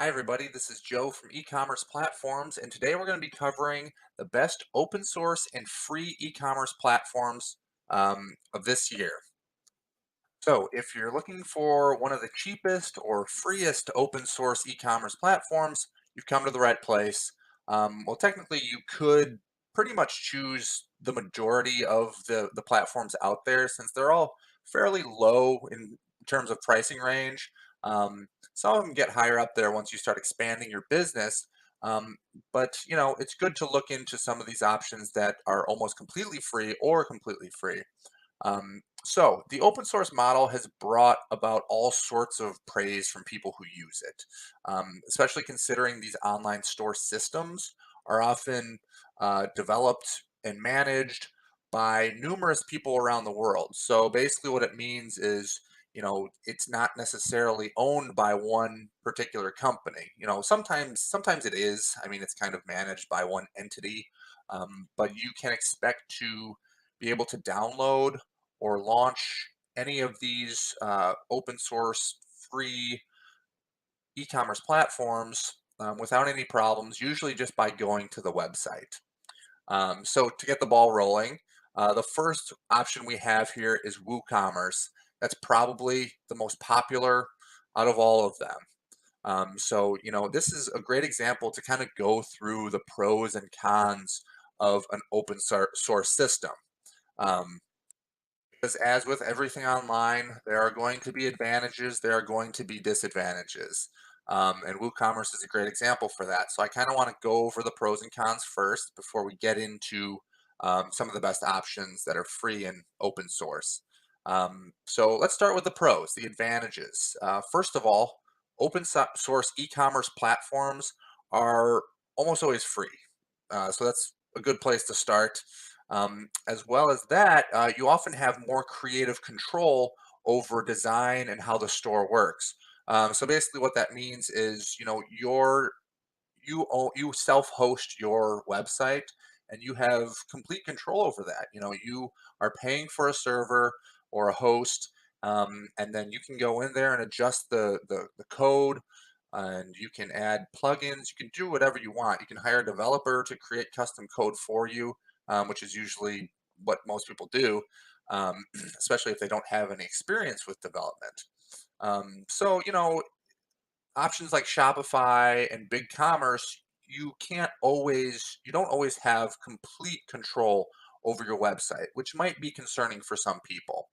Hi, everybody. This is Joe from Ecommerce Platforms, and today we're going to be covering the best open source and free e-commerce platforms of this year. So, if you're looking for one of the cheapest or freest open source e-commerce platforms, you've come to the right place. Well, technically, you could pretty much choose the majority of the platforms out there since they're all fairly low in terms of pricing range. Some of them get higher up there once you start expanding your business. Um, but it's good to look into some of these options that are almost completely free or completely free. So the open source model has brought about all sorts of praise from people who use it, especially considering these online store systems are often developed and managed by numerous people around the world. So basically, what it means is, it's not necessarily owned by one particular company. Sometimes it is. I mean, it's kind of managed by one entity, but you can expect to be able to download or launch any of these open source free e-commerce platforms without any problems, usually just by going to the website. So to get the ball rolling, the first option we have here is WooCommerce. That's probably the most popular out of all of them. So this is a great example to kind of go through the pros and cons of an open source system. Um, because as with everything online, there are going to be advantages, there are going to be disadvantages. And WooCommerce is a great example for that. So I kind of want to go over the pros and cons first before we get into some of the best options that are free and open source. So let's start with the pros, the advantages. First of all, source e-commerce platforms are almost always free. So that's a good place to start. As well as that, you often have more creative control over design and how the store works. So basically, what that means is, you self-host your website, and you have complete control over that. You are paying for a server or a host, and then you can go in there and adjust the code, and you can add plugins. You can do whatever you want. You can hire a developer to create custom code for you, which is usually what most people do, especially if they don't have any experience with development. So options like Shopify and BigCommerce, you don't always have complete control over your website, which might be concerning for some people.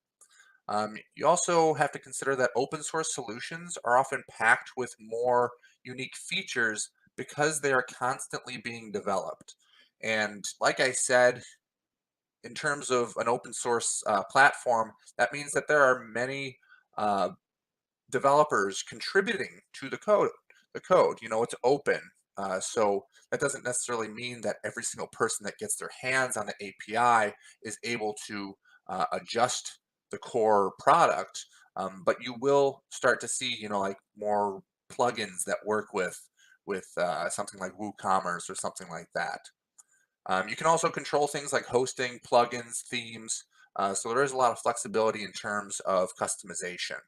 You also have to consider that open source solutions are often packed with more unique features because they are constantly being developed. And like I said, in terms of an open source platform, that means that there are many uh, developers contributing to the code. It's open. So that doesn't necessarily mean that every single person that gets their hands on the API is able to adjust the core product. But you will start to see, like more plugins that work with something like WooCommerce or something like that. You can also control things like hosting, plugins, themes. So there is a lot of flexibility in terms of customization.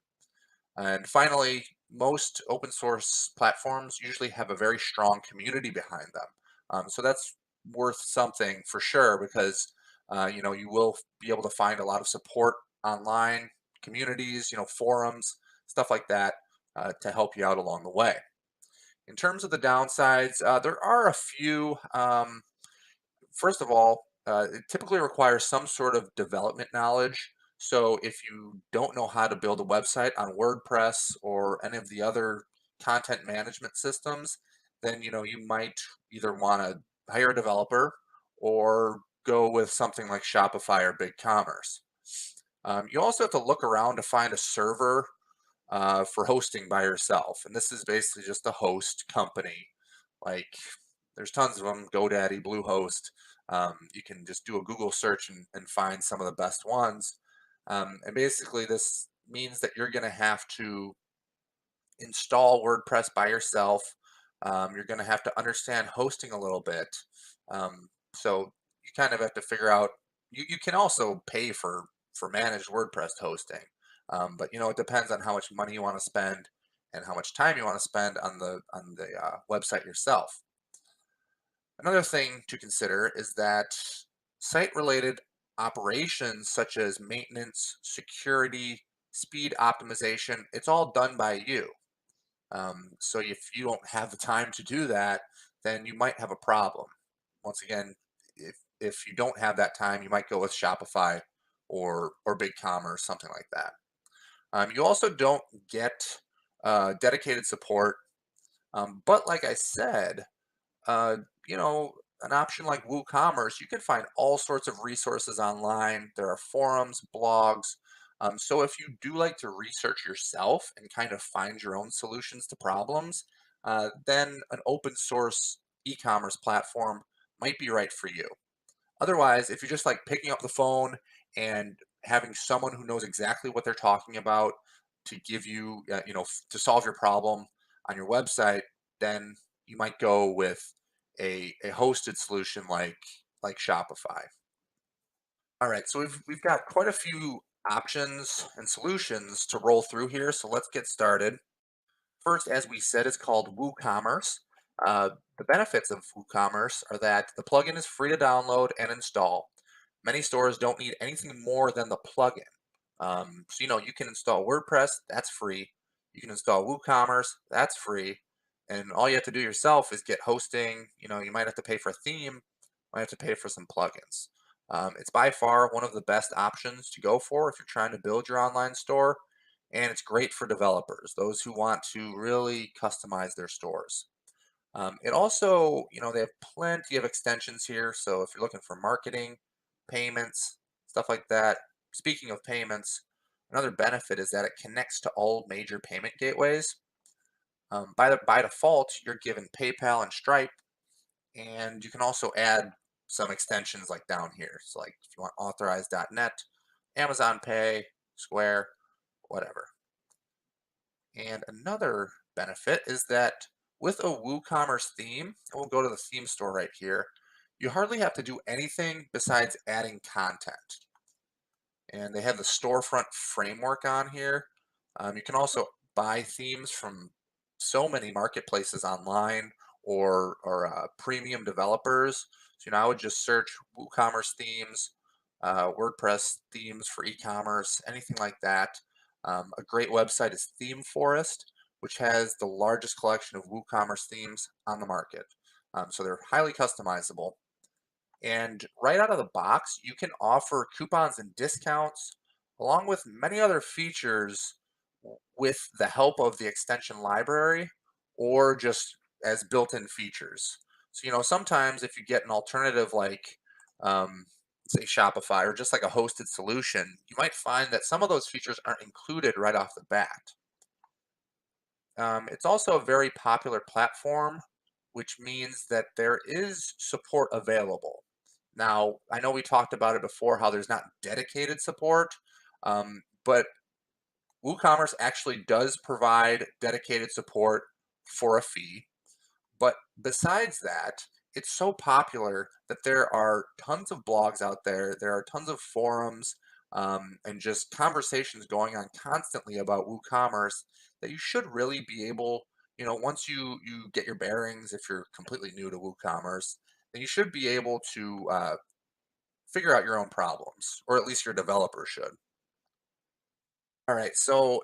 And finally, most open source platforms usually have a very strong community behind them. So that's worth something for sure because you will be able to find a lot of support online, communities, forums, stuff like that to help you out along the way. In terms of the downsides, there are a few. First of all, it typically requires some sort of development knowledge. So if you don't know how to build a website on WordPress or any of the other content management systems, then you might either want to hire a developer or go with something like Shopify or BigCommerce. You also have to look around to find a server for hosting by yourself, and this is basically just a host company. Like there's tons of them: GoDaddy, Bluehost. You can just do a Google search and find some of the best ones. And basically, this means that you're going to have to install WordPress by yourself. You're going to have to understand hosting a little bit. So you kind of have to figure out. You can also pay for managed WordPress hosting, but it depends on how much money you want to spend and how much time you want to spend on the website yourself. Another thing to consider is that site-related operations such as maintenance, security, speed optimization, it's all done by you. So if you don't have the time to do that, then you might have a problem. Once again, if you don't have that time, you might go with Shopify or BigCommerce, something like that. You also don't get dedicated support, but like I said, uh, you know, an option like WooCommerce, you can find all sorts of resources online. There are forums, blogs. So if you do like to research yourself and kind of find your own solutions to problems, then an open source e-commerce platform might be right for you. Otherwise, if you're just like picking up the phone and having someone who knows exactly what they're talking about to give you, to solve your problem on your website, then you might go with a hosted solution like Shopify. All right, so we've got quite a few options and solutions to roll through here, so let's get started. First, as we said, is called WooCommerce. The benefits of WooCommerce are that the plugin is free to download and install. Many stores don't need anything more than the plugin. So you can install WordPress, that's free. You can install WooCommerce, that's free. And all you have to do yourself is get hosting. You might have to pay for a theme, might have to pay for some plugins. It's by far one of the best options to go for if you're trying to build your online store, and it's great for developers, those who want to really customize their stores. It also, they have plenty of extensions here. So if you're looking for marketing, payments, stuff like that. Speaking of payments, another benefit is that it connects to all major payment gateways. By default, you're given PayPal and Stripe, and you can also add some extensions like down here. So like if you want authorize.net, Amazon Pay, Square, whatever. And another benefit is that with a WooCommerce theme, and we'll go to the theme store right here, you hardly have to do anything besides adding content. And they have the storefront framework on here. You can also buy themes from so many marketplaces online or premium developers. So I would just search WooCommerce themes, WordPress themes for e-commerce, anything like that. A great website is Theme Forest, which has the largest collection of WooCommerce themes on the market. So they're highly customizable. And right out of the box, you can offer coupons and discounts, along with many other features with the help of the extension library or just as built-in features. So, sometimes if you get an alternative like, say, Shopify or just like a hosted solution, you might find that some of those features aren't included right off the bat. It's also a very popular platform, which means that there is support available. Now, I know we talked about it before, how there's not dedicated support, but WooCommerce actually does provide dedicated support for a fee. But besides that, it's so popular that there are tons of blogs out there. There are tons of forums and just conversations going on constantly about WooCommerce that you should really be able, once you get your bearings, if you're completely new to WooCommerce, then you should be able to figure out your own problems, or at least your developer should. All right, so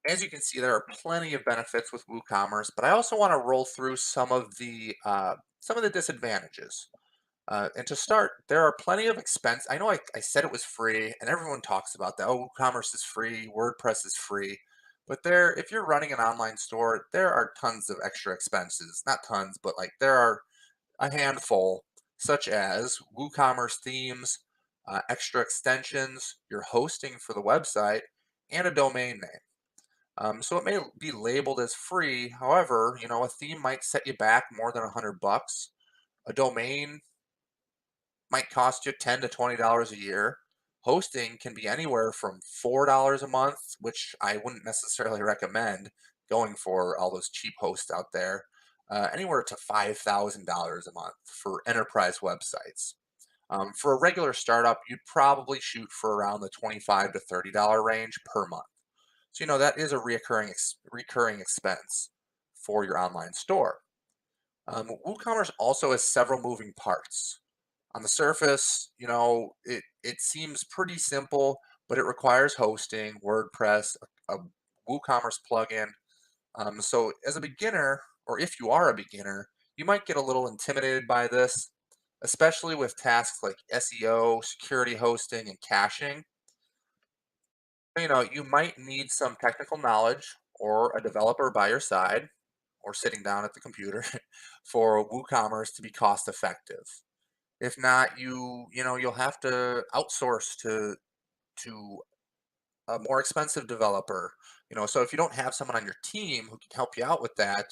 as you can see, there are plenty of benefits with WooCommerce, but I also want to roll through some of the disadvantages. And to start, there are plenty of expense. I know I said it was free, and everyone talks about that. Oh, WooCommerce is free, WordPress is free, but if you're running an online store, there are tons of extra expenses. Not tons, but like there are a handful, such as WooCommerce themes, extra extensions, your hosting for the website, and a domain name. So it may be labeled as free. However, a theme might set you back more than $100. A domain might cost you $10 to $20 a year. Hosting can be anywhere from $4 a month, which I wouldn't necessarily recommend going for all those cheap hosts out there, anywhere to $5,000 a month for enterprise websites. For a regular startup, you'd probably shoot for around the $25 to $30 range per month. So, that is a recurring expense for your online store. WooCommerce also has several moving parts. On the surface, it seems pretty simple, but it requires hosting, WordPress, a WooCommerce plugin. So as a beginner, or if you are a beginner, you might get a little intimidated by this, especially with tasks like SEO, security hosting, and caching. You might need some technical knowledge or a developer by your side or sitting down at the computer for WooCommerce to be cost effective. If not, you'll have to outsource to a more expensive developer. So if you don't have someone on your team who can help you out with that,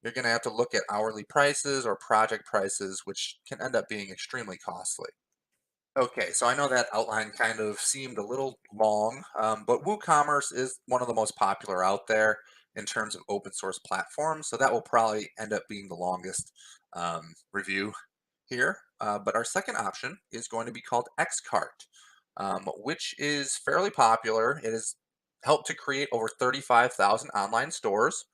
you're going to have to look at hourly prices or project prices, which can end up being extremely costly. Okay, so I know that outline kind of seemed a little long, but WooCommerce is one of the most popular out there in terms of open source platforms, so that will probably end up being the longest review here. But our second option is going to be called Xcart, which is fairly popular. It has helped to create over 35,000 online stores,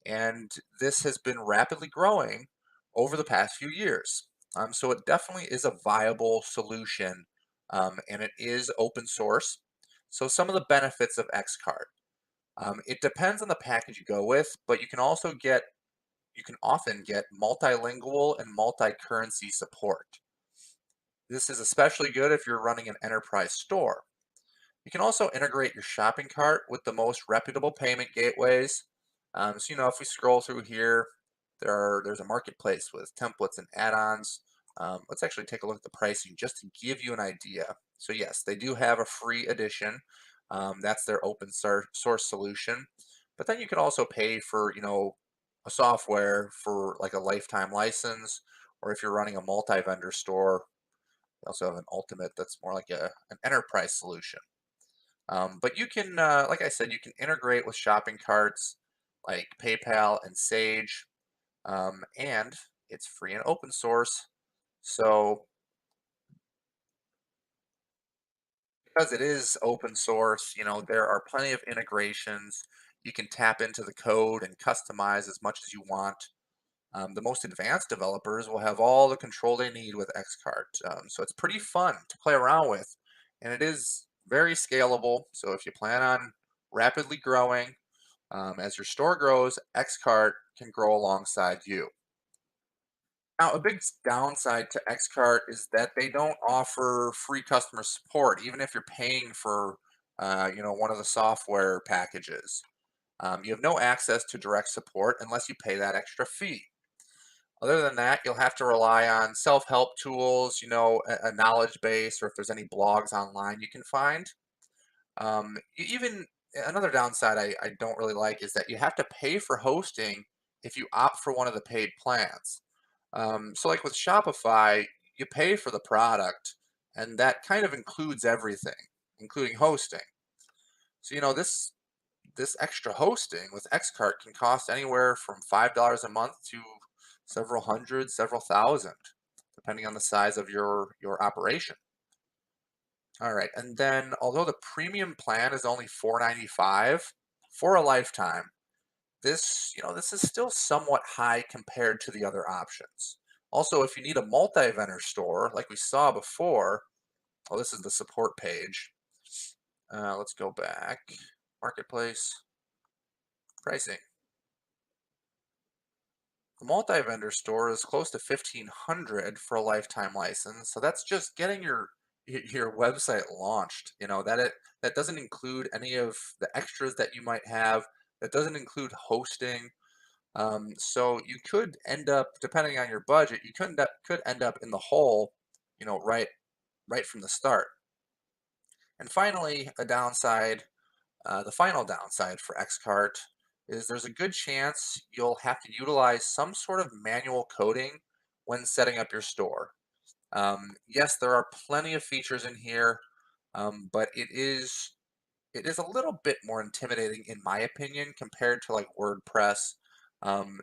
and this has been rapidly growing over the past few years. So it definitely is a viable solution, and it is open source. So some of the benefits of Xcart. It depends on the package you go with, but you can often get multilingual and multi-currency support. This is especially good if you're running an enterprise store. You can also integrate your shopping cart with the most reputable payment gateways. So, if we scroll through here, there's a marketplace with templates and add-ons. Let's actually take a look at the pricing just to give you an idea. So yes, they do have a free edition. That's their source solution. But then you can also pay for, a software for like a lifetime license, or if you're running a multi-vendor store, they also have an ultimate that's more like an enterprise solution. But you can, like I said, you can integrate with shopping carts like PayPal and Sage, and it's free and open source. So because it is open source, there are plenty of integrations. You can tap into the code and customize as much as you want. The most advanced developers will have all the control they need with Xcart. So it's pretty fun to play around with, and it is very scalable. So if you plan on rapidly growing, as your store grows, Xcart can grow alongside you. Now, a big downside to Xcart is that they don't offer free customer support, even if you're paying for, one of the software packages. You have no access to direct support unless you pay that extra fee. Other than that, you'll have to rely on self-help tools, a knowledge base, or if there's any blogs online you can find. Even another downside I don't really like is that you have to pay for hosting if you opt for one of the paid plans. So like with Shopify, you pay for the product, and that kind of includes everything, including hosting. So this extra hosting with Xcart can cost anywhere from $5 a month to several hundred, several thousand, depending on the size of your operation. All right, and then although the premium plan is only $4.95 for a lifetime, this is still somewhat high compared to the other options. Also, if you need a multi-vendor store, like we saw before, oh, this is the support page. Let's go back. Marketplace, pricing. The multi-vendor store is close to 1,500 for a lifetime license. So that's just getting your website launched. That doesn't include any of the extras that you might have. That doesn't include hosting. So you could end up, depending on your budget, you could end up in the hole, right from the start. And finally, the final downside for Xcart is there's a good chance you'll have to utilize some sort of manual coding when setting up your store. Yes, there are plenty of features in here, but it is a little bit more intimidating in my opinion compared to like WordPress.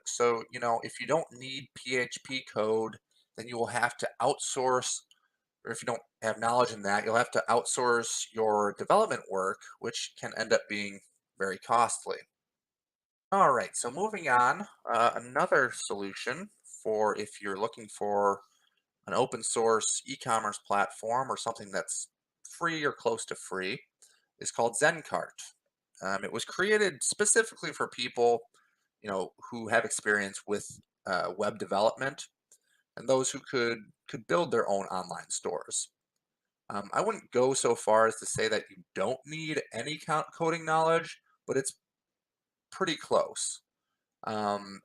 So, if you don't need PHP code, then you will have to outsource, or if you don't have knowledge in that, you'll have to outsource your development work, which can end up being very costly. All right, so moving on, another solution for if you're looking for an open source e-commerce platform or something that's free or close to free is called ZenCart. It was created specifically for people, who have experience with web development and those who could build their own online stores. I wouldn't go so far as to say that you don't need any coding knowledge, but it's pretty close. Um,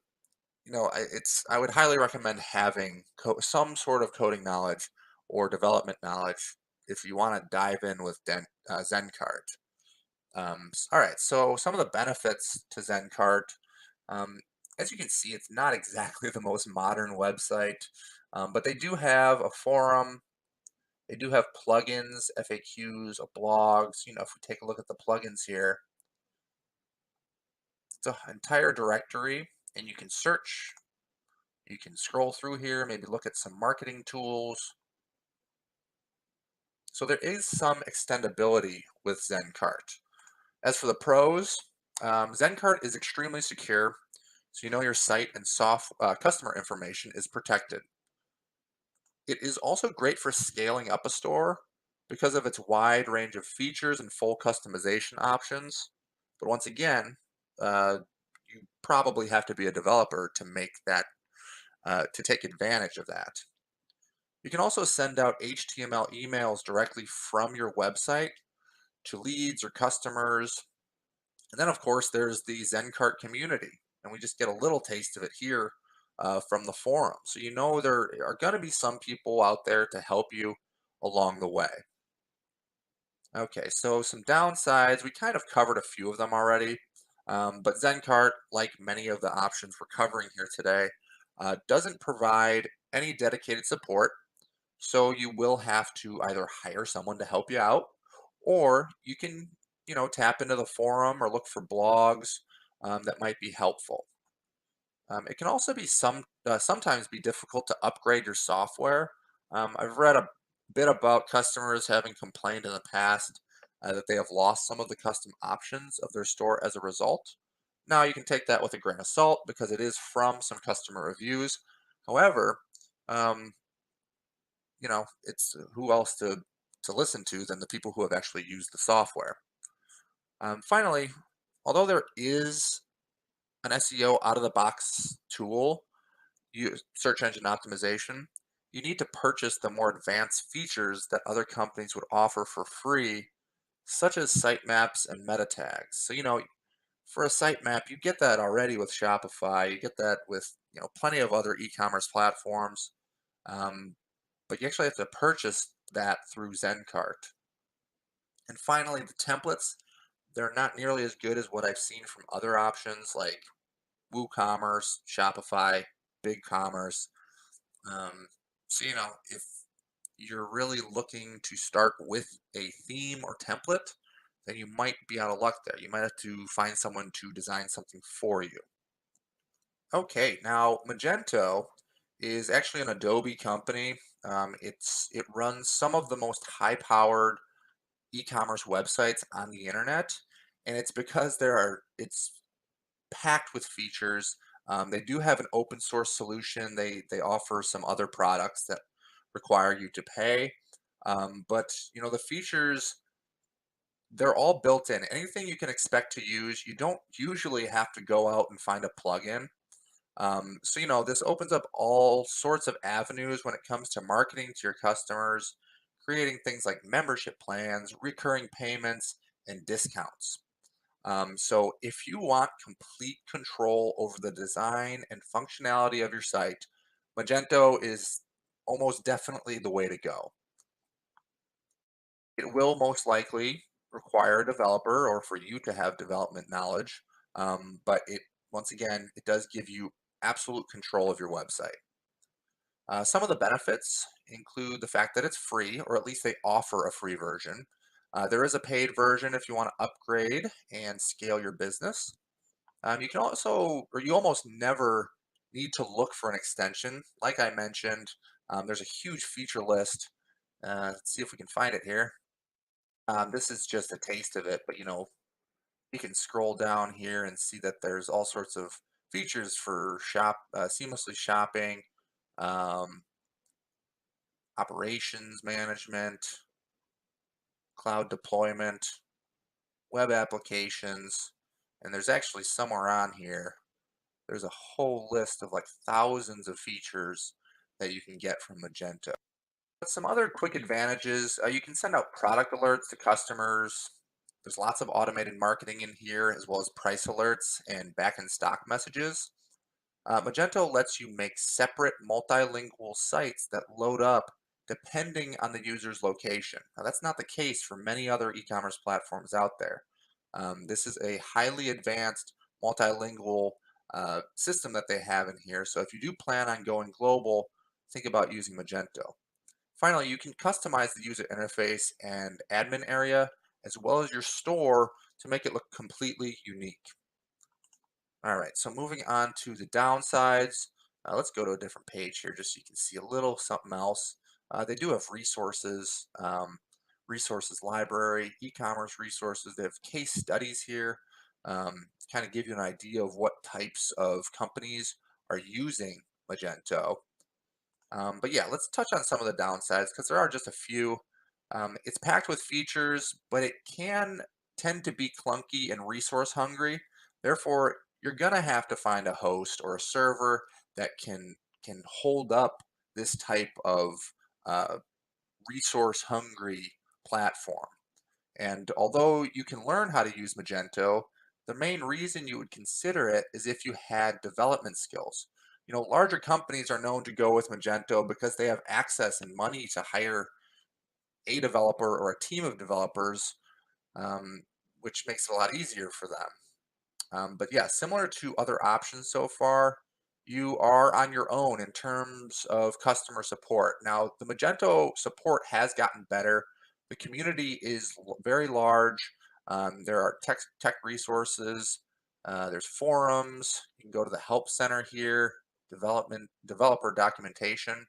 I would highly recommend having some sort of coding knowledge or development knowledge if you want to dive in with ZenCart. All right, so some of the benefits to ZenCart, um, as you can see, it's not exactly the most modern website, but they do have a forum. They do have plugins, FAQs, blogs. If we take a look at the plugins here, it's an entire directory, and you can search. You can scroll through here, maybe look at some marketing tools. So there is some extendability with ZenCart. As for the pros, ZenCart is extremely secure, so you know your site and customer information is protected. It is also great for scaling up a store because of its wide range of features and full customization options. But once again, uh, you probably have to be a developer to make that to take advantage of that. You can also send out HTML emails directly from your website to leads or customers. And then, of course, there's the ZenCart community, and we just get a little taste of it here from the forum. So you know there are going to be some people out there to help you along the way. Okay, so some downsides, we kind of covered a few of them already, but ZenCart, like many of the options we're covering here today, doesn't provide any dedicated support. So you will have to either hire someone to help you out, or you can, tap into the forum or look for blogs that might be helpful. It can also be sometimes be difficult to upgrade your software. I've read a bit about customers having complained in the past that they have lost some of the custom options of their store as a result. Now you can take that with a grain of salt because it is from some customer reviews. However, um, it's who else to listen to than the people who have actually used the software. Finally, although there is an SEO out of the box tool, search engine optimization, you need to purchase the more advanced features that other companies would offer for free, such as sitemaps and meta tags. So, for a sitemap, you get that already with Shopify. You get that with, plenty of other e-commerce platforms. Um, but you actually have to purchase that through ZenCart. And finally, the templates, they're not nearly as good as what I've seen from other options like WooCommerce, Shopify, BigCommerce. Um, so, if you're really looking to start with a theme or template, then you might be out of luck there. You might have to find someone to design something for you. Okay, now Magento is actually an Adobe company. It runs some of the most high-powered e-commerce websites on the internet, and it's because it's packed with features. They do have an open source solution. They offer some other products that require you to pay, but the features, they're all built in. Anything you can expect to use, you don't usually have to go out and find a plugin. So this opens up all sorts of avenues when it comes to marketing to your customers, creating things like membership plans, recurring payments, and discounts. So if you want complete control over the design and functionality of your site, Magento is almost definitely the way to go. It will most likely require a developer or for you to have development knowledge, but once again, it does give you absolute control of your website. Some of the benefits include the fact that it's free, or at least they offer a free version. There is a paid version if you want to upgrade and scale your business. You can also, or you almost never need to look for an extension. Like I mentioned, there's a huge feature list. Let's see if we can find it here. This is just a taste of it, but You can scroll down here and see that there's all sorts of features for seamlessly shopping, um, operations management, cloud deployment, web applications, and there's actually somewhere on here, there's a whole list of like thousands of features that you can get from Magento. But some other quick advantages, you can send out product alerts to customers. There's lots of automated marketing in here, as well as price alerts and back in stock messages. Magento lets you make separate multilingual sites that load up depending on the user's location. Now, that's not the case for many other e-commerce platforms out there. This is a highly advanced multilingual system that they have in here. So if you do plan on going global, think about using Magento. Finally, you can customize the user interface and admin area, as well as your store, to make it look completely unique. All right, so moving on to the downsides, let's go to a different page here just so you can see a little something else. They do have resources, resources library, e-commerce resources. They have case studies here, kind of give you an idea of what types of companies are using Magento. But yeah, let's touch on some of the downsides because there are just a few. It's packed with features, but it can tend to be clunky and resource hungry. Therefore, you're gonna have to find a host or a server that can hold up this type of uh, resource hungry platform. And although you can learn how to use Magento, the main reason you would consider it is if you had development skills. Larger companies are known to go with Magento because they have access and money to hire a developer or a team of developers, um, which makes it a lot easier for them. But yeah, similar to other options so far, you are on your own in terms of customer support. Now, the Magento support has gotten better. The community is very large. There are tech resources. There's forums. You can go to the help center here, developer documentation.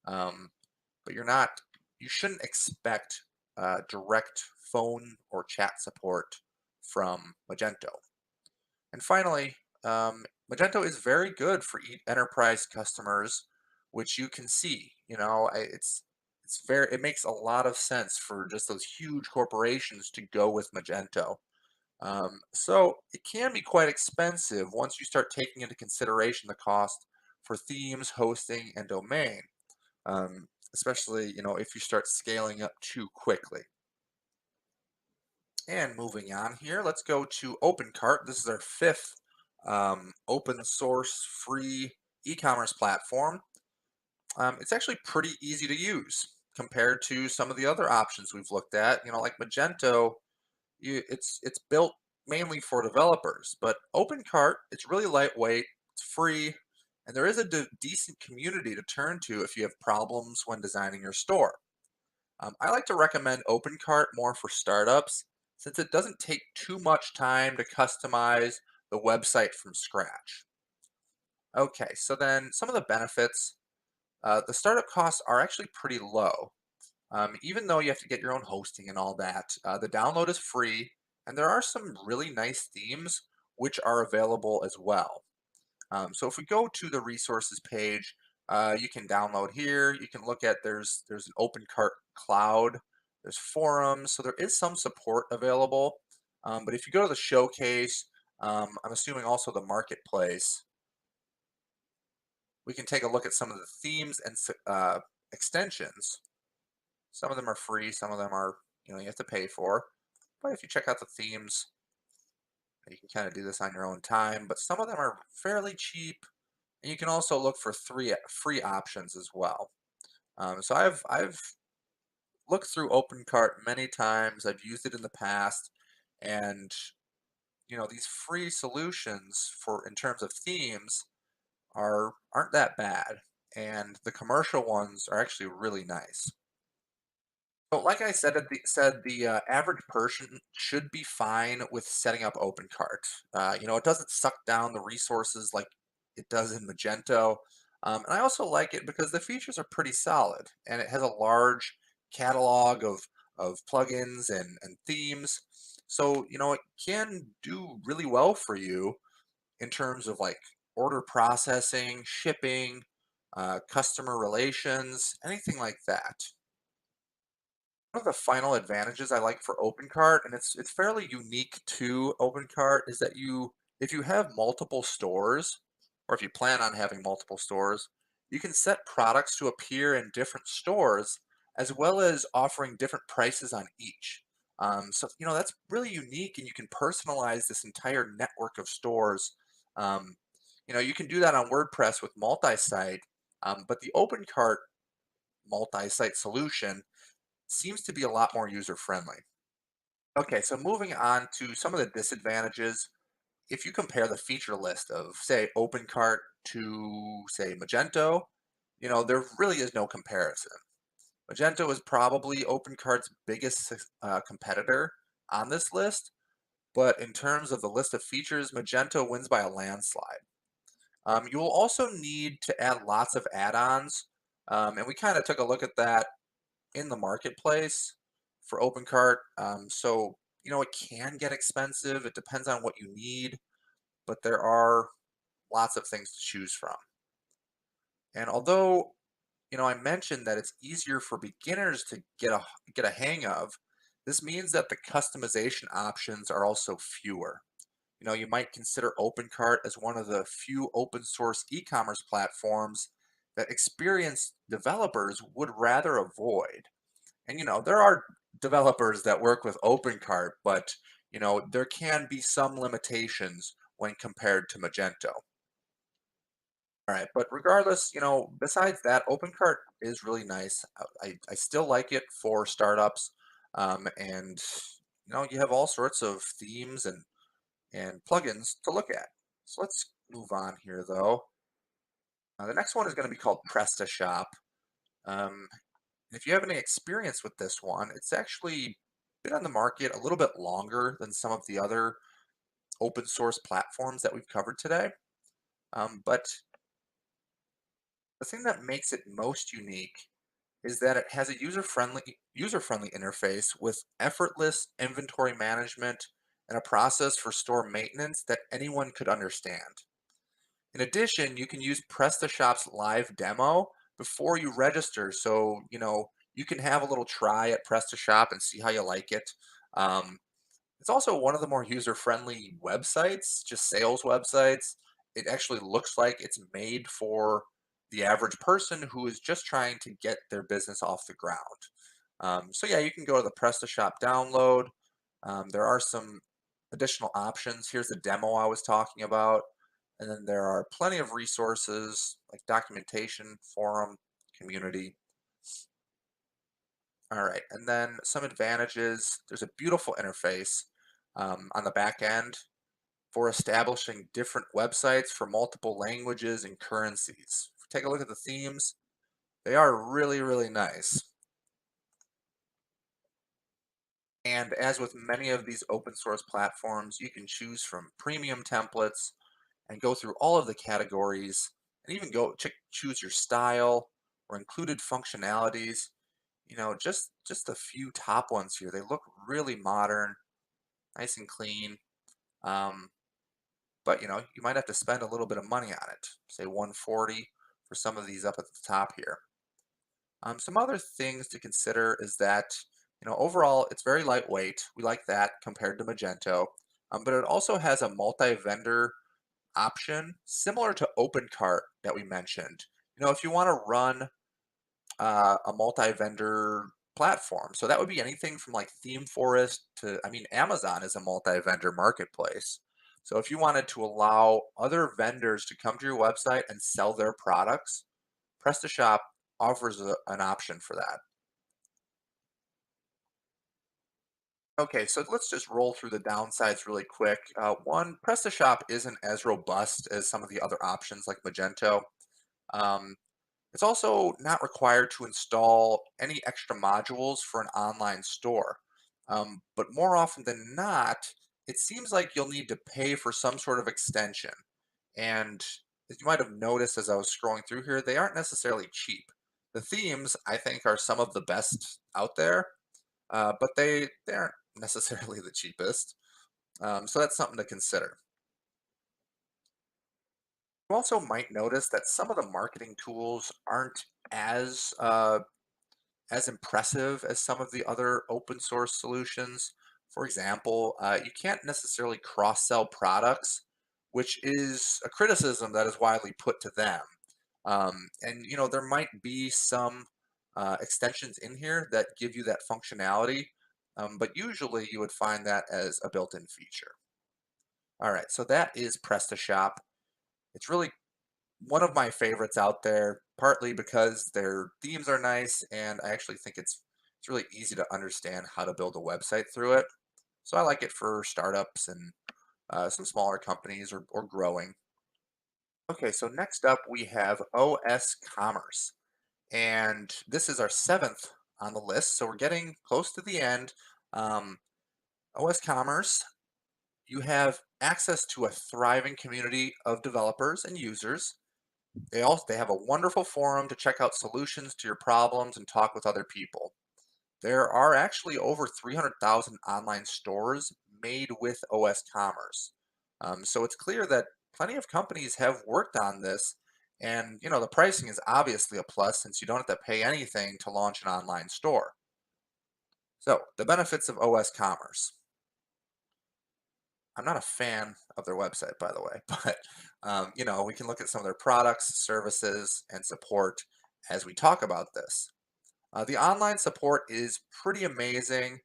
Um, but you shouldn't expect direct phone or chat support from Magento. And finally, Magento is very good for enterprise customers, which you can see. It makes a lot of sense for just those huge corporations to go with Magento. So it can be quite expensive once you start taking into consideration the cost for themes, hosting, and domain, especially if you start scaling up too quickly. And moving on here, let's go to OpenCart. This is our fifth open source free e-commerce platform. It's actually pretty easy to use compared to some of the other options we've looked at. Like Magento, it's built mainly for developers, but OpenCart, it's really lightweight, it's free, and there is a decent community to turn to if you have problems when designing your store. I like to recommend OpenCart more for startups since it doesn't take too much time to customize the website from scratch. Okay, so then some of the benefits, the startup costs are actually pretty low. Even though you have to get your own hosting and all that, the download is free, and there are some really nice themes which are available as well. So if we go to the resources page, you can download here. You can look at there's an open cart cloud. There's forums, so there is some support available. But if you go to the showcase, I'm assuming also the marketplace, we can take a look at some of the themes and extensions. Some of them are free, some of them are you have to pay for. But if you check out the themes, you can kind of do this on your own time. But some of them are fairly cheap. And you can also look for three free options as well. So I've looked through OpenCart many times. I've used it in the past, and these free solutions for in terms of themes aren't that bad, and the commercial ones are actually really nice. So, like I said, the average person should be fine with setting up OpenCart. It doesn't suck down the resources like it does in Magento. And I also like it because the features are pretty solid, and it has a large catalog of plugins and themes. So, it can do really well for you in terms of like order processing, shipping, customer relations, anything like that. One of the final advantages I like for OpenCart, and it's fairly unique to OpenCart, is that if you have multiple stores, or if you plan on having multiple stores, you can set products to appear in different stores, as well as offering different prices on each. So that's really unique, and you can personalize this entire network of stores. Um, you can do that on WordPress with multi-site, but the OpenCart multi-site solution seems to be a lot more user friendly. Okay, so moving on to some of the disadvantages. If you compare the feature list of, say, OpenCart to, say, Magento, there really is no comparison. Magento is probably OpenCart's biggest competitor on this list, but in terms of the list of features, Magento wins by a landslide. You will also need to add lots of add-ons, and we kind of took a look at that in the marketplace for OpenCart. So, it can get expensive. It depends on what you need, but there are lots of things to choose from. And although, I mentioned that it's easier for beginners to get a hang of, this means that the customization options are also fewer. You might consider OpenCart as one of the few open source e-commerce platforms that experienced developers would rather avoid. And there are developers that work with OpenCart, but there can be some limitations when compared to Magento. All right, but regardless, besides that, OpenCart is really nice. I still like it for startups, and you have all sorts of themes and plugins to look at. So let's move on here, though. The next one is going to be called PrestaShop. Um, If you have any experience with this one, it's actually been on the market a little bit longer than some of the other open source platforms that we've covered today. But the thing that makes it most unique is that it has a user-friendly interface with effortless inventory management and a process for store maintenance that anyone could understand. In addition, you can use PrestaShop's live demo before you register. So, you can have a little try at PrestaShop and see how you like it. Um, it's also one of the more user-friendly websites, just sales websites. It actually looks like it's made for the average person who is just trying to get their business off the ground. So yeah, you can go to the PrestaShop download. There are some additional options. Here's the demo I was talking about. And then there are plenty of resources like documentation, forum, community. All right, and then some advantages. There's a beautiful interface on the back end for establishing different websites for multiple languages and currencies. If we take a look at the themes, they are really, really nice. And as with many of these open source platforms, you can choose from premium templates and go through all of the categories and even choose your style or included functionalities. Just a few top ones here. They look really modern, nice and clean. Um, but you might have to spend a little bit of money on it, say 140 for some of these up at the top here. Some other things to consider is that overall it's very lightweight. We like that compared to Magento, but it also has a multi-vendor option similar to OpenCart that we mentioned. If you want to run a multi-vendor platform, so that would be anything from like Theme Forest to, I mean, Amazon is a multi-vendor marketplace. So if you wanted to allow other vendors to come to your website and sell their products, PrestaShop offers an option for that. Okay, so let's just roll through the downsides really quick. One, PrestaShop isn't as robust as some of the other options like Magento. Um, it's also not required to install any extra modules for an online store. But more often than not, it seems like you'll need to pay for some sort of extension. And as you might have noticed as I was scrolling through here, they aren't necessarily cheap. The themes, I think, are some of the best out there, but they aren't necessarily the cheapest. So that's something to consider. You also might notice that some of the marketing tools aren't as as impressive as some of the other open source solutions. For example, you can't necessarily cross sell products, which is a criticism that is widely put to them. And there might be some extensions in here that give you that functionality, but usually you would find that as a built-in feature. All right, so that is PrestaShop. It's really one of my favorites out there, partly because their themes are nice, and I actually think it's really easy to understand how to build a website through it. So I like it for startups and some smaller companies or growing. Okay, so next up we have OS Commerce, and this is our seventh on the list, so we're getting close to the end. Um, OS Commerce, you have access to a thriving community of developers and users. They have a wonderful forum to check out solutions to your problems and talk with other people. There are actually over 300,000 online stores made with OS Commerce. So it's clear that plenty of companies have worked on this, and the pricing is obviously a plus since you don't have to pay anything to launch an online store. So the benefits of OS Commerce. I'm not a fan of their website, by the way, but we can look at some of their products, services, and support as we talk about this. The online support is pretty amazing.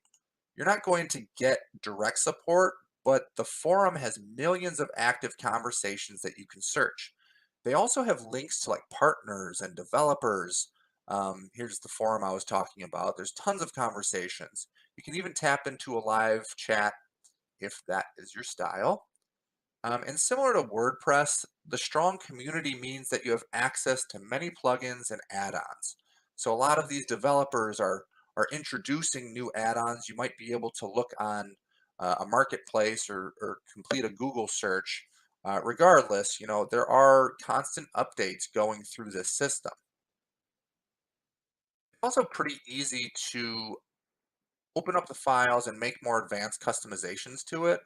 You're not going to get direct support, but the forum has millions of active conversations that you can search. They also have links to like partners and developers. Here's the forum I was talking about. There's tons of conversations. You can even tap into a live chat if that is your style. And similar to WordPress, the strong community means that you have access to many plugins and add-ons. So a lot of these developers are introducing new add-ons. You might be able to look on a marketplace or complete a Google search. Regardless, there are constant updates going through this system. It's also pretty easy to open up the files and make more advanced customizations to it.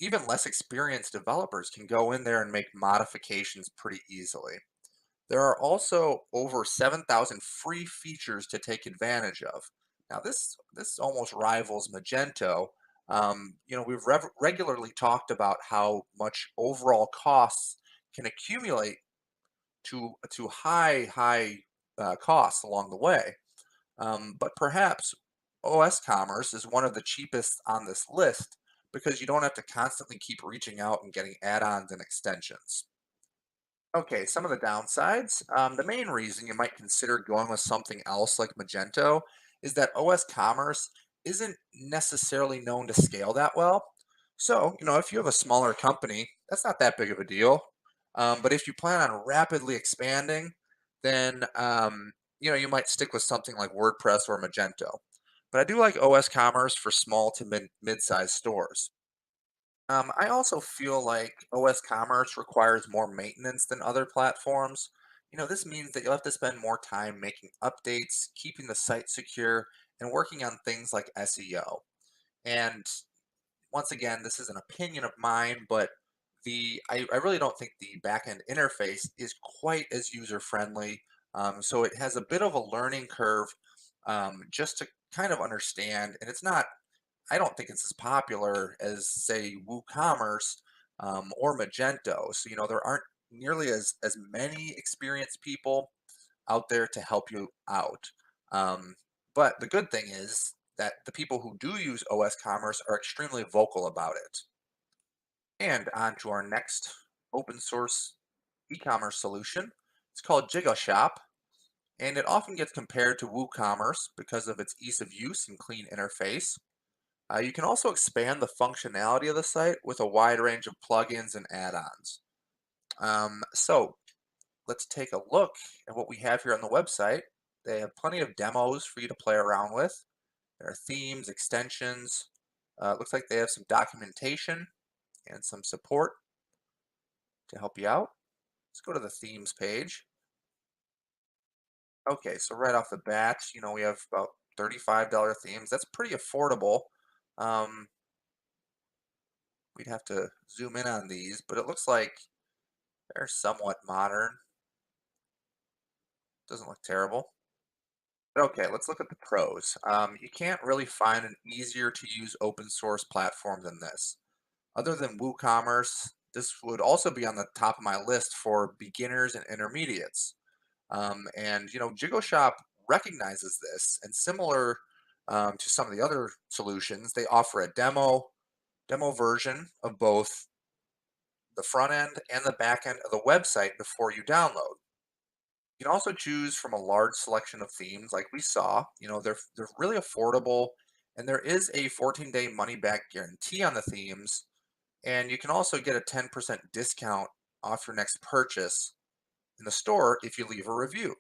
Even less experienced developers can go in there and make modifications pretty easily. There are also over 7,000 free features to take advantage of. Now, this almost rivals Magento. We've regularly talked about how much overall costs can accumulate to high costs along the way. But perhaps OS Commerce is one of the cheapest on this list because you don't have to constantly keep reaching out and getting add-ons and extensions. Okay, some of the downsides. The main reason you might consider going with something else like Magento is that OS Commerce isn't necessarily known to scale that well. So, if you have a smaller company, that's not that big of a deal. But if you plan on rapidly expanding, then you might stick with something like WordPress or Magento. But I do like OS Commerce for small to mid-sized stores. I also feel like OS Commerce requires more maintenance than other platforms. This means that you'll have to spend more time making updates, keeping the site secure, and working on things like SEO. And once again, this is an opinion of mine, but I really don't think the backend interface is quite as user friendly. So it has a bit of a learning curve just to kind of understand, and I don't think it's as popular as, say, WooCommerce or Magento. So, there aren't nearly as many experienced people out there to help you out. Um, but the good thing is that the people who do use OS Commerce are extremely vocal about it. And on to our next open source e-commerce solution. It's called GigaShop, and it often gets compared to WooCommerce because of its ease of use and clean interface. You can also expand the functionality of the site with a wide range of plugins and add-ons. So let's take a look at what we have here on the website. They have plenty of demos for you to play around with. There are themes, extensions. It looks like they have some documentation and some support to help you out. Let's go to the themes page. Okay, so right off the bat, we have about $35 themes. That's pretty affordable. Um, we'd have to zoom in on these, but it looks like they're somewhat modern. Doesn't look terrible. Okay, let's look at the pros. You can't really find an easier to use open source platform than this. Other than WooCommerce, this would also be on the top of my list for beginners and intermediates. And JigoShop recognizes this, and similar to some of the other solutions, they offer a demo version of both the front end and the back end of the website before you download. You can also choose from a large selection of themes, like we saw. They're really affordable, and there is a 14-day money back guarantee on the themes. And you can also get a 10% discount off your next purchase in the store if you leave a review.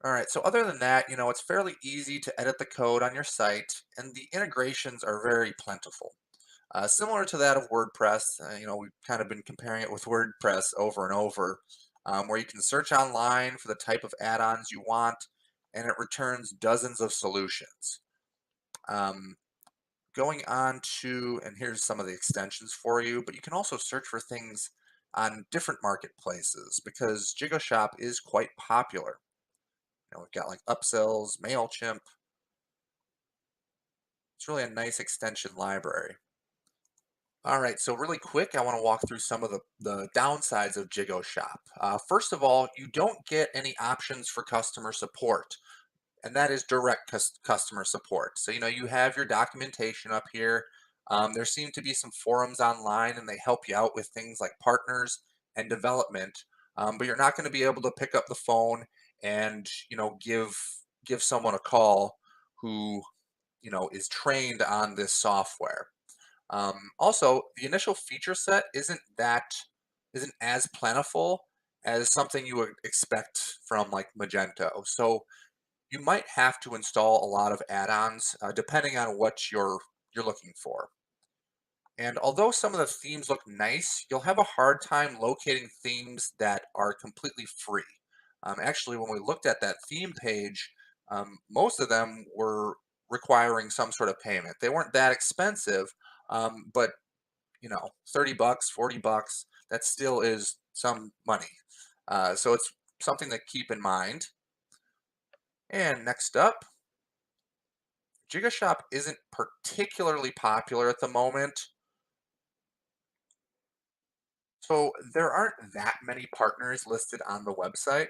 All right, so other than that, it's fairly easy to edit the code on your site, and the integrations are very plentiful. Similar to that of WordPress, we've kind of been comparing it with WordPress over and over, where you can search online for the type of add-ons you want, and it returns dozens of solutions. Um, Going on to, and here's some of the extensions for you, but you can also search for things on different marketplaces because JigoShop is quite popular. We've got like upsells, MailChimp. It's really a nice extension library. All right, so really quick, I want to walk through some of the downsides of JigoShop. First of all, you don't get any options for customer support, and that is direct customer support. So, you have your documentation up here. There seem to be some forums online, and they help you out with things like partners and development. But you're not going to be able to pick up the phone and give someone a call who is trained on this software. Also, the initial feature set isn't as plentiful as something you would expect from like Magento. So you might have to install a lot of add-ons depending on what you're looking for. And although some of the themes look nice, you'll have a hard time locating themes that are completely free. Actually, when we looked at that theme page, most of them were requiring some sort of payment. They weren't that expensive, but 30 bucks, 40 bucks, that still is some money. So it's something to keep in mind. And next up, JigaShop isn't particularly popular at the moment. So there aren't that many partners listed on the website.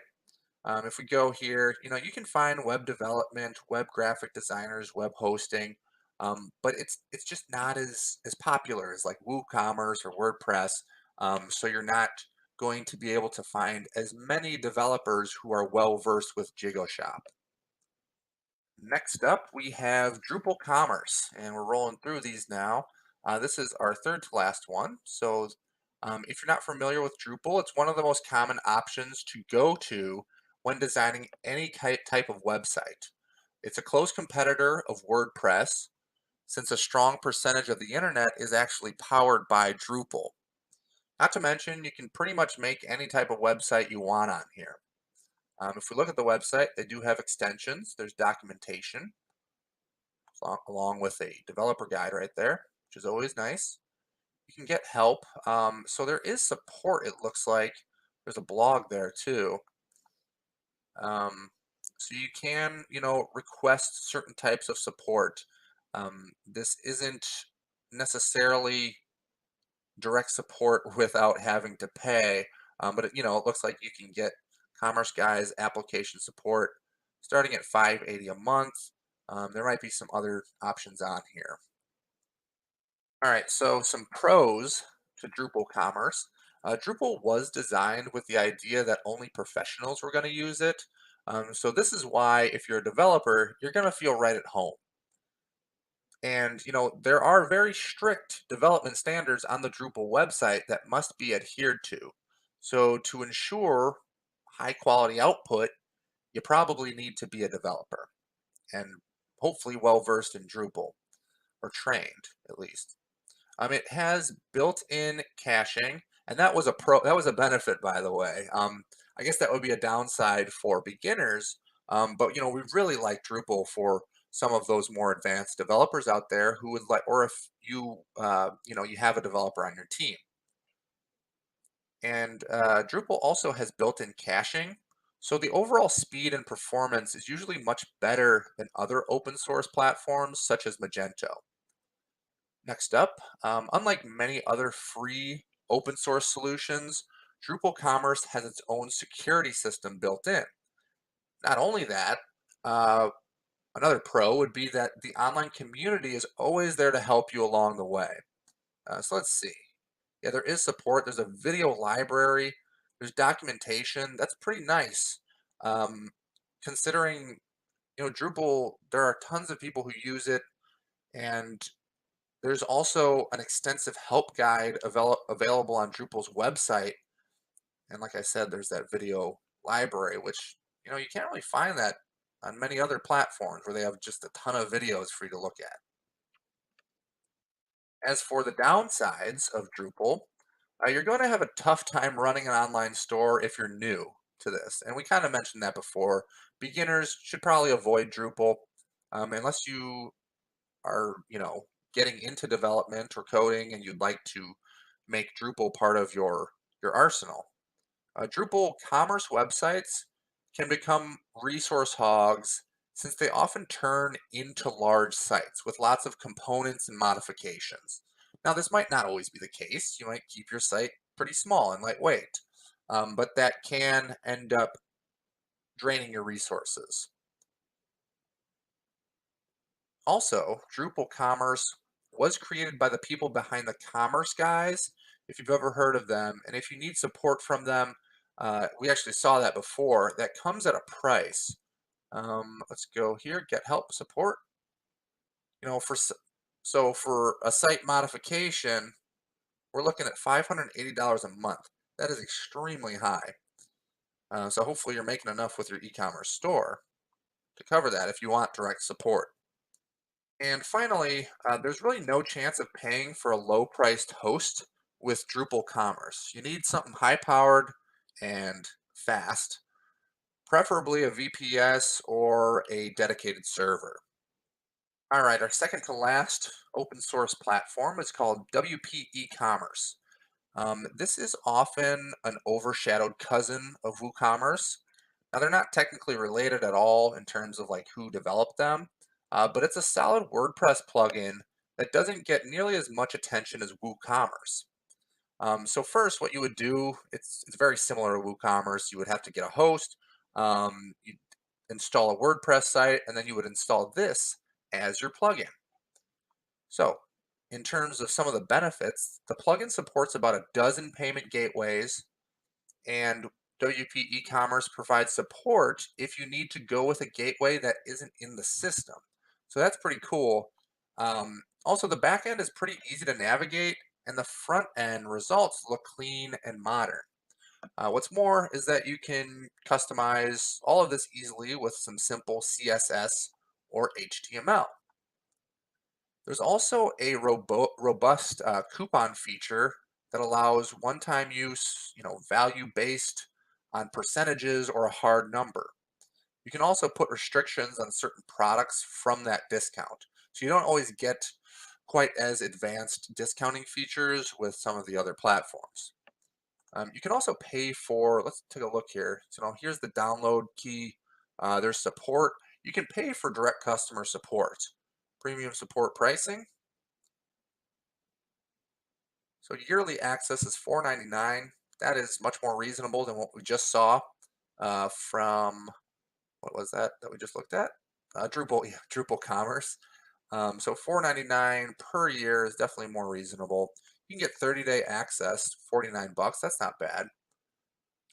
If we go here, you can find web development, web graphic designers, web hosting, but it's just not as popular as like WooCommerce or WordPress. So you're not going to be able to find as many developers who are well versed with JigoShop. Next up, we have Drupal Commerce, and we're rolling through these now. This is our third to last one. So if you're not familiar with Drupal, it's one of the most common options to go to when designing any type of website. It's a close competitor of WordPress, since a strong percentage of the internet is actually powered by Drupal. Not to mention, you can pretty much make any type of website you want on here. If we look at the website, they do have extensions. There's documentation, along with a developer guide right there, which is always nice. You can get help. So there is support, it looks like. There's a blog there too. So you can, request certain types of support. This isn't necessarily direct support without having to pay, but it looks like you can get Commerce Guy's application support starting at $5.80 a month. There might be some other options on here. All right, so some pros to Drupal Commerce. Drupal was designed with the idea that only professionals were going to use it. So this is why if you're a developer, you're going to feel right at home. And there are very strict development standards on the Drupal website that must be adhered to. So to ensure high quality output, you probably need to be a developer and hopefully well versed in Drupal or trained at least. It has built-in caching, and that was a pro. That was a benefit, by the way. I guess that would be a downside for beginners, but we really like Drupal for some of those more advanced developers out there who would like, or if you, you have a developer on your team. And Drupal also has built-in caching, so the overall speed and performance is usually much better than other open source platforms such as Magento. Next up, unlike many other free open source solutions, Drupal Commerce has its own security system built in. Not only that, uh, another pro would be that the online community is always there to help you along the way. So let's see. Yeah, there is support. There's a video library. There's documentation. That's pretty nice. Um, Considering, Drupal, there are tons of people who use it, and there's also an extensive help guide available on Drupal's website. And like I said, there's that video library, which, you can't really find that on many other platforms where they have just a ton of videos for you to look at. As for the downsides of Drupal, you're going to have a tough time running an online store if you're new to this. And we kind of mentioned that before. Beginners should probably avoid Drupal unless you are, getting into development or coding and you'd like to make Drupal part of your arsenal. Drupal commerce websites can become resource hogs since they often turn into large sites with lots of components and modifications. Now, this might not always be the case. You might keep your site pretty small and lightweight, but that can end up draining your resources. Also, Drupal Commerce was created by the people behind the Commerce Guys, if you've ever heard of them. And if you need support from them, we actually saw that before. That comes at a price. Let's go here, get help support. You know, for s- so for a site modification, we're looking at $580 a month. That is extremely high. So hopefully you're making enough with your e-commerce store to cover that if you want direct support. And finally, there's really no chance of paying for a low-priced host with Drupal Commerce. You need something high-powered and fast, preferably a VPS or a dedicated server. All right, our second to last open source platform is called WP e-commerce. This is often an overshadowed cousin of WooCommerce. Now, they're not technically related at all in terms of like who developed them, but it's a solid WordPress plugin that doesn't get nearly as much attention as WooCommerce. So first, what you would do, it's very similar to WooCommerce. You would have to get a host, you'd install a WordPress site, and then you would install this as your plugin. So, in terms of some of the benefits, the plugin supports about a dozen payment gateways, and WP e-commerce provides support if you need to go with a gateway that isn't in the system. So that's pretty cool. Also, the back end is pretty easy to navigate, and the front end results look clean and modern. What's more is that you can customize all of this easily with some simple CSS or HTML. There's also a robust coupon feature that allows one-time use, value based on percentages or a hard number. You can also put restrictions on certain products from that discount. So you don't always get quite as advanced discounting features with some of the other platforms. You can also pay for, let's take a look here. So now here's the download key. There's support. You can pay for direct customer support. Premium support pricing. So yearly access is $4.99. That is much more reasonable than what we just saw from, what was that we just looked at? Drupal, yeah, Drupal Commerce. So $4.99 per year is definitely more reasonable. You can get 30-day access, 49 bucks. That's not bad.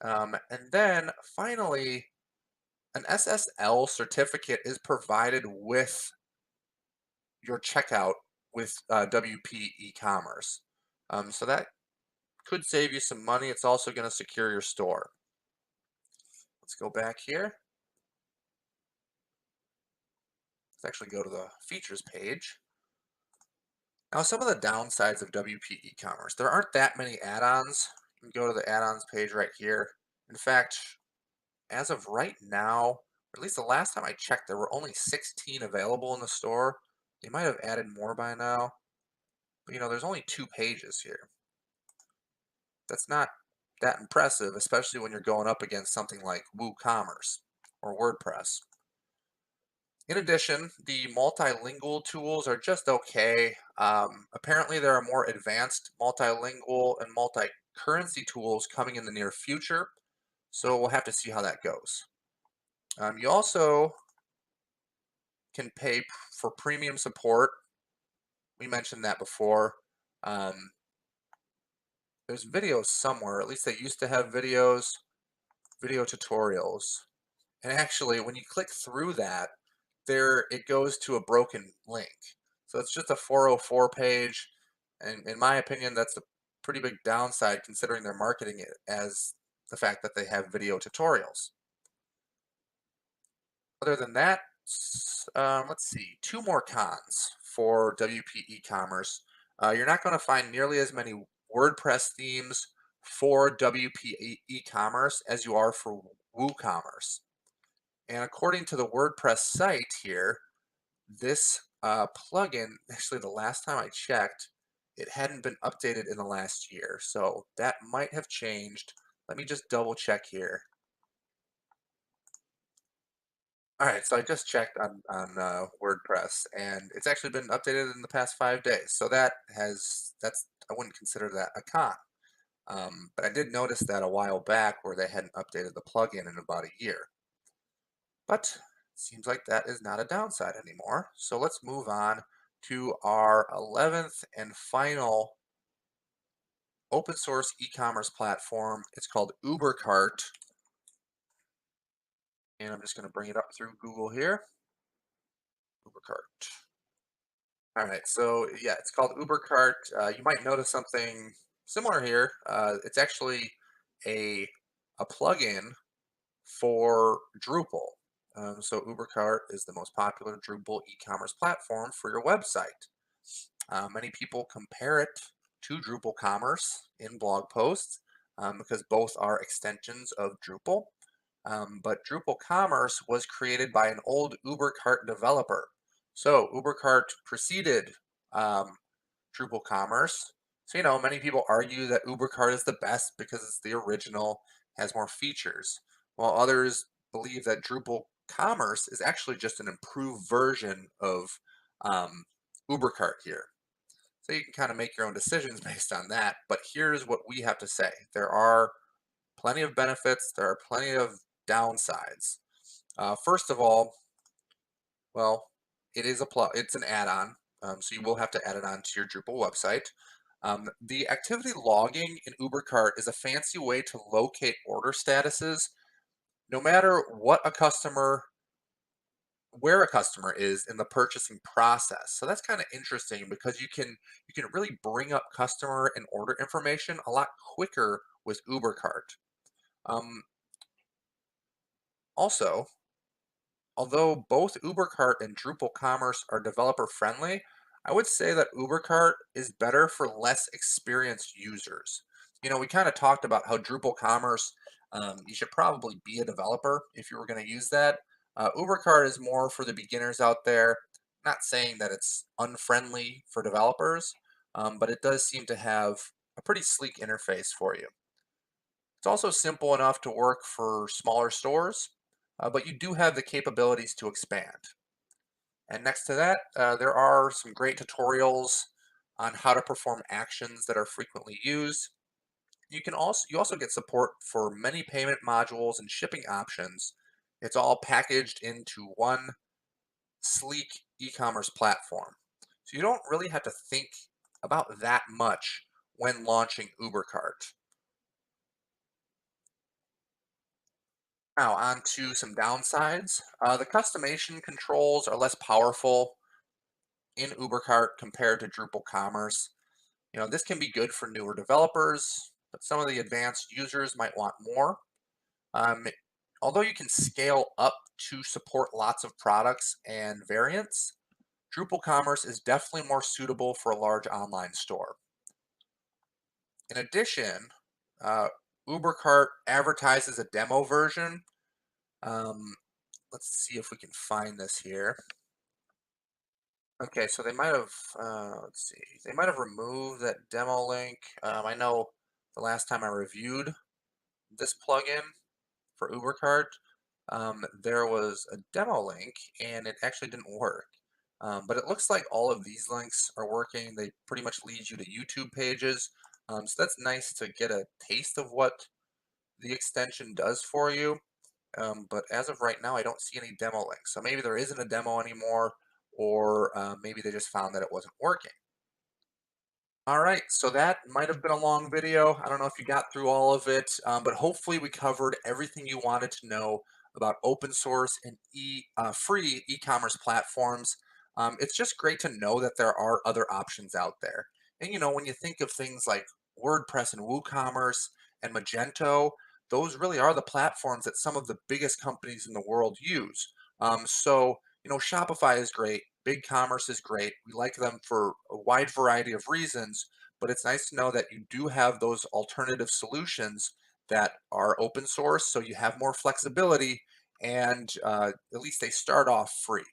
And then finally, an SSL certificate is provided with your checkout with WP e-commerce. So that could save you some money. It's also going to secure your store. Let's go back here. Let's actually go to the features page. Now, some of the downsides of WP e-commerce. There aren't that many add-ons. You can go to the add-ons page right here. In fact, as of right now, Or at least the last time I checked, there were only 16 available in the store. They might have added more by now, but there's only 2 pages here. That's not that impressive, especially when you're going up against something like WooCommerce or WordPress. In addition, the multilingual tools are just okay. Apparently, there are more advanced multilingual and multi-currency tools coming in the near future, so we'll have to see how that goes. You also can pay for premium support. We mentioned that before. Um, there's videos somewhere, at least they used to have videos, video tutorials. And actually, when you click through that, there it goes to a broken link. So it's just a 404 page, and in my opinion, that's a pretty big downside considering they're marketing it as the fact that they have video tutorials. Other than that, let's see, 2 more cons for WP e-commerce. You're not going to find nearly as many WordPress themes for WP e-commerce as you are for WooCommerce. And according to the WordPress site here, this plugin, actually the last time I checked, it hadn't been updated in the last year. So that might have changed. Let me just double check here. All right, so I just checked on WordPress, and it's actually been updated in the past 5 days. So that's I wouldn't consider that a con. But I did notice that a while back where they hadn't updated the plugin in about a year. But it seems like that is not a downside anymore. So let's move on to our 11th and final open source e-commerce platform. It's called UberCart, and I'm just going to bring it up through Google here. UberCart. All right, so yeah, it's called UberCart. You might notice something similar here. It's actually a a plugin for Drupal. So UberCart is the most popular Drupal e-commerce platform for your website. Many people compare it to Drupal Commerce in blog posts because both are extensions of Drupal. But Drupal Commerce was created by an old UberCart developer. So UberCart preceded um, Drupal Commerce. So, many people argue that UberCart is the best because it's the original, has more features, while others believe that Drupal Commerce is actually just an improved version of um, UberCart here. So you can kind of make your own decisions based on that. But here's what we have to say. There are plenty of benefits. There are plenty of downsides. First of all, well, it's an add-on, so you will have to add it on to your Drupal website. The activity logging in UberCart is a fancy way to locate order statuses, no matter where a customer is in the purchasing process. So that's kind of interesting because you can really bring up customer and order information a lot quicker with UberCart. Um, Also, although both UberCart and Drupal Commerce are developer friendly, I would say that UberCart is better for less experienced users. We kind of talked about how Drupal Commerce, you should probably be a developer if you were going to use that. UberCart is more for the beginners out there. Not saying that it's unfriendly for developers, but it does seem to have a pretty sleek interface for you. It's also simple enough to work for smaller stores, but you do have the capabilities to expand. And next to that, there are some great tutorials on how to perform actions that are frequently used. You also get support for many payment modules and shipping options. It's all packaged into one sleek e-commerce platform. So you don't really have to think about that much when launching UberCart. Now, on to some downsides. The customization controls are less powerful in UberCart compared to Drupal Commerce. This can be good for newer developers, but some of the advanced users might want more. Um, Although you can scale up to support lots of products and variants, Drupal Commerce is definitely more suitable for a large online store. In addition, uh, UberCart advertises a demo version. Um, let's see if we can find this here. Okay, so they might have, let's see, they might have removed that demo link. I know the last time I reviewed this plugin for UberCart, there was a demo link and it actually didn't work. But it looks like all of these links are working. They pretty much lead you to YouTube pages. So that's nice to get a taste of what the extension does for you. But as of right now, I don't see any demo links. So maybe there isn't a demo anymore, or maybe they just found that it wasn't working. All right, so that might have been a long video. I don't know if you got through all of it, but hopefully we covered everything you wanted to know about open source and free e-commerce platforms. It's just great to know that there are other options out there. And when you think of things like WordPress and WooCommerce and Magento, those really are the platforms that some of the biggest companies in the world use. Shopify is great. BigCommerce is great. We like them for a wide variety of reasons, but it's nice to know that you do have those alternative solutions that are open source, so you have more flexibility, and at least they start off free.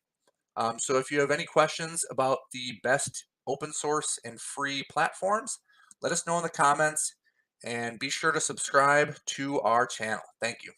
So if you have any questions about the best open source and free platforms, let us know in the comments, and be sure to subscribe to our channel. Thank you.